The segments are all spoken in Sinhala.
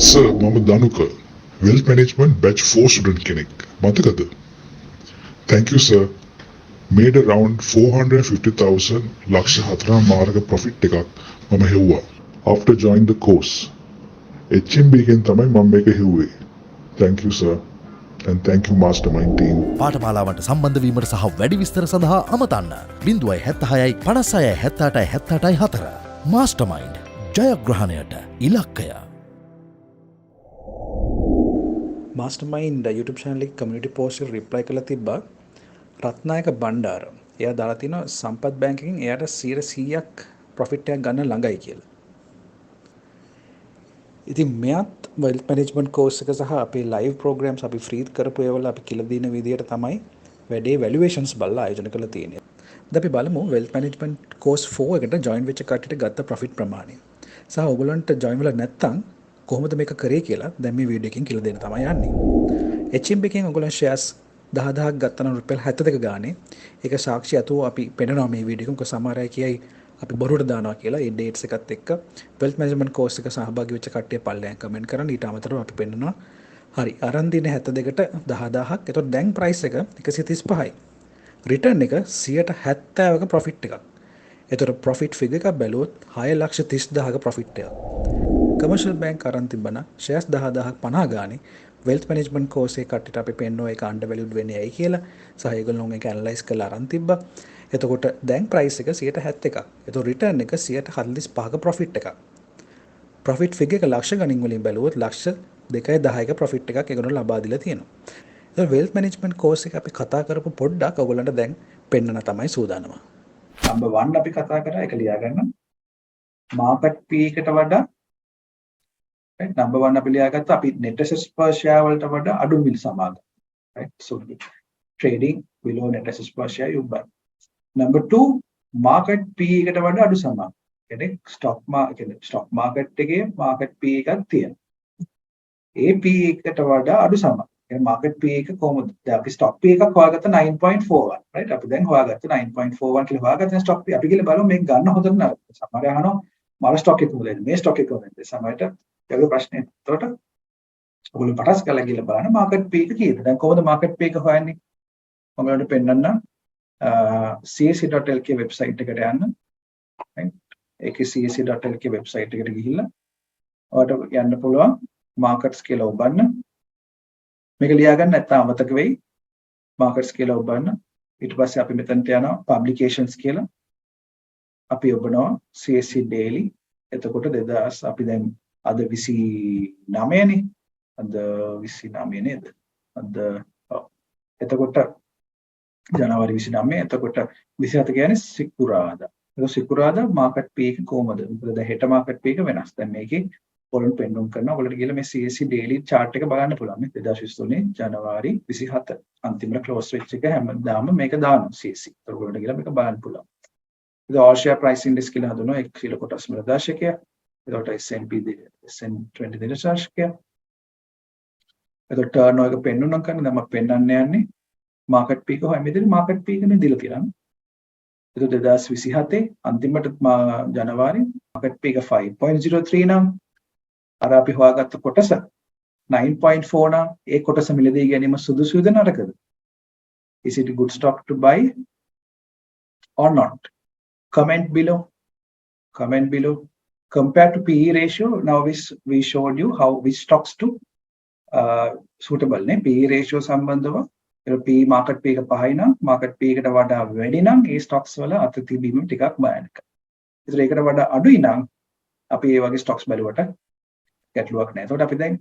Sir, මම Danuka wealth management batch 4 student කෙනෙක්. මතකද? Thank you sir. Made around 450,000 ලක්ෂ 4 මාර්ග profit එකක් මම හෙව්වා. After joining the course. HMB එකෙන් තමයි මම මේක හෙව්වේ. Thank you sir. And thank you MasterMind team. පාඨමාලාවට සම්බන්ධ වීමට සහ වැඩි විස්තර සඳහා අමතන්න 076 56 78 78 4. MasterMind ජයග්‍රහණයට ඉලක්කය. MasterMind YouTube channel එකේ community post එක reply කරලා තිබ්බා රත්නායක බණ්ඩාර. එයා දාලා තිනවා සම්පත් බැංකුවෙන් එයාට 100%ක් profit එකක් ගන්න ළඟයි කියලා. ඉතින් මෙයත් wealth management course එක සහ අපේ live programs අපි free කරපු ඒවල අපි කියලා දෙන විදියට තමයි වැඩේ valuations බලලා ආයෝජන කරලා තියෙන්නේ. දැන් අපි බලමු wealth management course 4 එකට join වෙච්ච කට්ටියට ගත්ත profit ප්‍රමාණය. සහ ඔයගොල්ලන්ට join වෙලා නැත්නම් කොහොමද මේක කරේ කියලා දැන් මේ වීඩියෝ එකෙන් කියලා දෙන්න තමයි යන්නේ. HMB එකෙන් ඔයගොල්ලන් shares 10000ක් ගත්තා නම් රුපියල් 72 ගානේ. ඒක සාක්ෂි අතෝ අපි පෙන්නනවා මේ වීඩියෝ එකෙන්. සමහර අය කියයි අපි බොරුවට දානවා කියලා. ඒ dates එකත් එක්ක wealth management course එක සහභාගී වෙච්ච කට්ටිය පල්ලෙන් කමෙන්ට් කරන්න. ඊට අමතරව අපි පෙන්නනවා. හරි. අරන් දින 72ට 10000ක්. එතකොට දැන් price එක 135යි. return එක 170ක profit එකක්. එතකොට profit figure එක බැලුවොත් 6,30,000ක profit එකක්. commercial bank අරන් තිබ්බන shares 10000ක් 50 ගානේ wealth management course එක කට්ටියට අපි පෙන්නනවා ඒක undervalued වෙන්නේ ඇයි කියලා. සහ ඒගොල්ලෝ ඒක analyze කරලා අරන් තිබ්බා. එතකොට දැන් price එක 171ක්. එතකොට return එක 145ක profit එකක්. profit figure එක ලක්ෂ ගණන් වලින් බැලුවොත් ලක්ෂ 2.10ක profit එකක් ඒගොල්ලෝ ලබා දීලා තියෙනවා. එතකොට wealth management course එක අපි කතා කරපු පොඩ්ඩක් ඔයගොල්ලන්ට දැන් පෙන්නන තමයි සූදානම. number 1 අපි කතා කරා ඒක ලියා ගන්න. market P එකට වඩා right number 1 අපි ලියාගත්තා අපි net assets per share වලට වඩා අඩු මිල සමාගම right so trading below net assets per share you buy. number 2 market P එකට වඩා අඩු සමාගම. කියන්නේ stock market එකේ market P එකක් තියෙනවා. ඒ P එකට වඩා අඩු සමාගම. කියන්නේ market P එක කොහොමද? දැන් අපි stock P එකක් හොයාගත්ත 9.41 right අපි දැන් හොයාගත්ත 9.41 කියලා හොයාගත්ත stock P අපි කියලා බලමු මේක ගන්න හොඳද නරකද? සමහර අය අහනවා මල stock එක මොකද? මේ stock එක මොකද? සමහරට ඒගොල්ලෝ ප්‍රශ්නේ. එතකොට ඔයගොල්ලෝ පටස් කරලා ගිහලා බලන්න market P එක කීයද? දැන් කොහොමද market P එක හොයන්නේ? මම ඔයාලට පෙන්නන්න cac.lk වෙබ්සයිට් එකට යන්න. right ඒකේ cac.lk වෙබ්සයිට් එකට ගිහිල්ලා ඔයාලට යන්න පුළුවන් markets කියලා ඔබන්න. මේක ලියා ගන්න නැත්නම් අමතක වෙයි. markets කියලා ඔබන්න. ඊට පස්සේ අපි මෙතනට යනවා publications කියලා. අපි ඔබනවා CAC daily. එතකොට 2000 අපි දැන් අද 29 නේ. අද 29 නේද? අද එතකොට ජනවාරි 29. එතකොට 27 කියන්නේ සිකුරාදා. ඒක සිකුරාදා මාකට් පී එක කොහමද? මොකද දැන් හෙට මාකට් පී එක වෙනස්. දැන් මේකේ ඔයගොල්ලෝ පෙන්නුම් කරනවා. ඔයගොල්ලෝ ගිහලා මේ CAC daily chart එක බලන්න පුළුවන්. මේ 2023 ජනවාරි 27 අන්තිම close වෙච්ච එක හැමදාම මේක දානවා CAC. ඔයගොල්ලෝ ගිහලා මේක බලන්න පුළුවන්. ඒක all share price index කියලා හඳුනනවා. එක් සිල කොටස් වල දාශකය. එතකොට SN20 දිනශාස්කය. එතකොට turnover එක පෙන්නුම් කරන දැන් මම පෙන්වන්න යන්නේ market peak එක හොයන විදිහට market peak එක මේ දීලා තියෙනවා. එතකොට 2027 අන්තිමට ජනවාරි market peak 5.03 නම් අර අපි හොයාගත්ත කොටස 9.4 නම් ඒ කොටස මිලදී ගැනීම සුදුසුද නරකද? Is it a good stock to buy or not? Comment below. Comment below. Compared to PE ratio, now we showed you how which stocks to suitable ne PE ratio සම්බන්ධව PE market P එක පහයි නම් market P එකට වඩා වැඩි නම් ඒ stocks වල අත තිබීම ටිකක් භයානකයි. ඒතර ඒකට වඩා අඩුයි නම් අපි මේ වගේ stocks බැලුවට ගැටලුවක් නැහැ. ඒකට අපි දැන්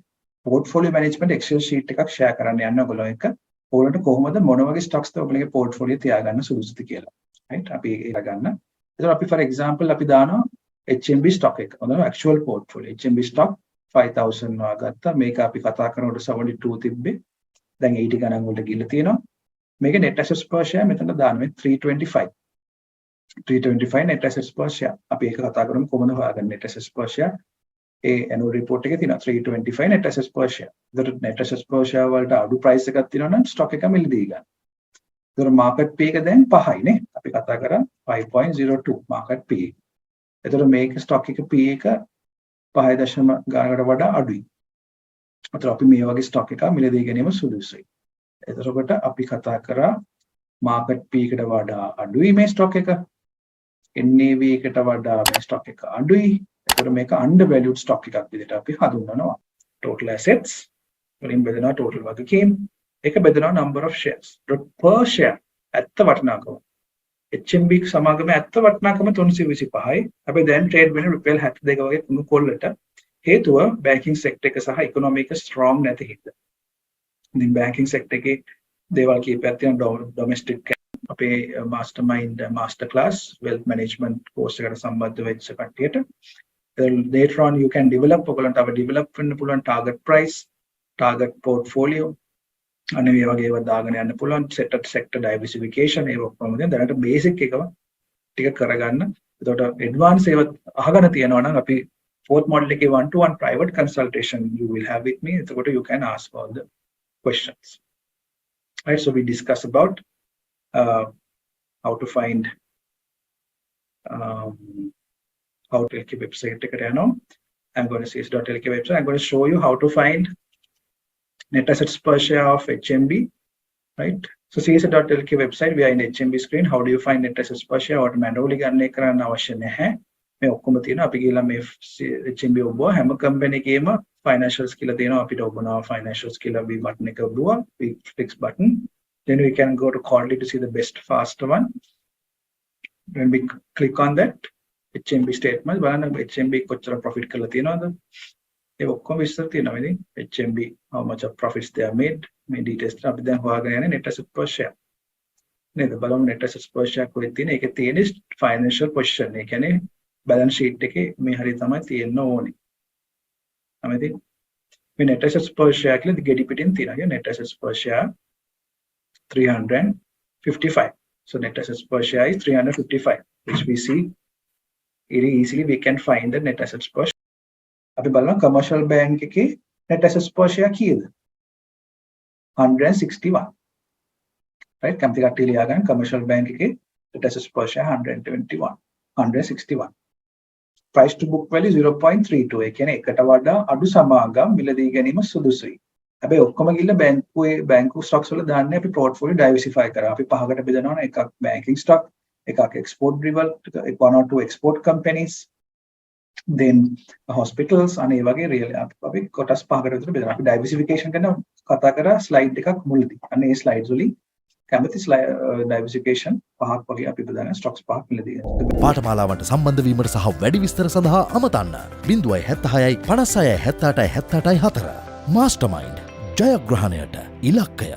portfolio management excel sheet එකක් share කරන්න යන්න ඔයගොල්ලෝ එක්ක. ඕගොල්ලන්ට කොහොමද මොන වගේ stocks ද ඔයගොල්ලෝගේ portfolio තියාගන්න සුදුසුද කියලා. right අපි ඒක ගන්න. ඒතර අපි for example අපි දානවා HMB stock එක. හොඳයි actual portfolio. HMB stock 5000 ගත්තා. මේක අපි කතා කරනකොට 72 තිබ්බේ. දැන් 80 ගණන් වලට ගිහිල්ලා තියෙනවා. මේක net assets per share මෙතන දාන්න මේ 325. 325 net assets per share. අපි ඒක කතා කරමු කොහොමද හොයාගන්නේ net assets per share. ඒ annual report එකේ තියෙනවා 325 net assets per share. ඒකට net assets per share වලට අඩු price එකක් තියෙනවා නම් stock එක මිලදී ගන්න. ඒතර market P එක දැන් 5යි නේ. අපි කතා කරා 5.02 market P. එතකොට මේක stock එක P එක 5 දශම ගානකට වඩා අඩුයි. අතට අපි මේ වගේ ස්ටොක් එකක් මිලදී ගැනීම සුදුසුයි. එතකොට අපි කතා කරා මාකට් P එකට වඩා අඩුයි මේ ස්ටොක් එක. NAV එකට වඩා මේ ස්ටොක් එක අඩුයි. එතකොට මේක undervalued stock එකක් විදිහට අපි හඳුන්වනවා. Total assets වලින් බෙදෙනවා total වගකීම්. ඒක බෙදෙනවා number of shares. per share ඇත්ත වටිනාකම. HMB සමාගම ඇත්ත වටිනාකම 325යි. හැබැයි දැන් ට්‍රේඩ් වෙන රුපියල් 72 වගේ කුණු කොල්ලට හේතුව බැංකින් සෙක්ටර් එක සහ ඉකොනොමි එක ස්ට්‍රෝං නැති හින්දා. ඉතින් බැංකින් සෙක්ටර් එකේ දේවල් කීපයක් තියෙනවා ඩොමෙස්ටික් අපේ MasterMind master class wealth management course එකට සම්බන්ධ වෙච්ච කට්ටියට later on you can develop ඔයගලන්ට අව develop වෙන්න පුළුවන් target price target portfolio අනේ මේ වගේ ඒවා දාගෙන යන්න පුළුවන් sector diversification ඒ ඔක්කොම දැනට basic එකව ටික කරගන්න. එතකොට advance ඒවා අහගෙන තියනවා නම් අපි fourth model එකේ 1-to-1 private consultation you will have with me. එතකොට you can ask all the questions. Right, so we discuss about how to find how to LK website. I'm going to see .lk website. I'm going to show you how to find net assets per share of HMB. Right. So CS.lk website. We are in HMB screen. How do you find net assets per share? Or manually ගන්න කරන්න අවශ්‍ය නැහැ. මේ ඔක්කොම තියෙනවා. අපි ගිහලා මේ HMB ඔබ හැම කම්පැනි එකේම financials කියලා තියෙනවා. අපිට ඔබනවා financials කියලා we button එක ඔබුවා. We fix button. Then we can go to quality to see the best faster one. When we click on that HMB statement, බලන්න HMB කොච්චර profit කරලා තියෙනවද? ඒ ඔක්කොම විස්තර තියෙනවා ඉතින් HMB how much of profits they have made. මේ details අපි දැන් හොයාගෙන යන්නේ net assets per share. නේද? බලමු net assets per share කොහෙද තියෙන්නේ? ඒකේ තියෙන financial position. ඒ කියන්නේ balance sheet එකේ මේ හරිය තමයි තියෙන්න ඕනේ. තමයි මේ net assets per share කියලා ගෙඩි පිටින් තියෙනවා. net assets per share 355. So net assets per share is 355, which we see very easily. We can find the net assets per share. අපි බලනවා commercial bank එකේ net assets per share කීයද? 161. Right? කම්පි කට්ටිය ලියා ගන්න commercial bank එකේ net assets per share 161. Price to book value 0.32. ඒ කියන්නේ එකට වඩා අඩු සමාගම් මිලදී ගැනීම සුදුසුයි. හැබැයි ඔක්කොම ගිහිල්ලා බැංකු ස්ටොක්ස් වල දාන්නේ අපි පෝර්ට්ෆෝලියෝ ඩයිවර්සිෆයි කරා. අපි පහකට බෙදනවා එකක් බැංකින් ස්ටොක්, එකක් export ඩ්‍රිවල්, one or two export companies, then hospitals අනේ වගේ රියල් අපි කොටස් පහකට විතර බෙදනවා. අපි ඩයිවර්සිෆිකේෂන් ගැන කතා කරා ස්ලයිඩ් එකක් මුලදී. අනේ ඒ ස්ලයිඩ්ස් වලින් කැමති ඩයිවර්සිෆිකේෂන් පහක් වගේ අපි බෙදන ස්ටොක්ස් පහක් මිලදී. පාඨමාලාවට සම්බන්ධ වීමට සහ වැඩි විස්තර සඳහා අමතන්න 076යි 56යි 78යි 78යි 4. MasterMind ජයග්‍රහණයට ඉලක්කය.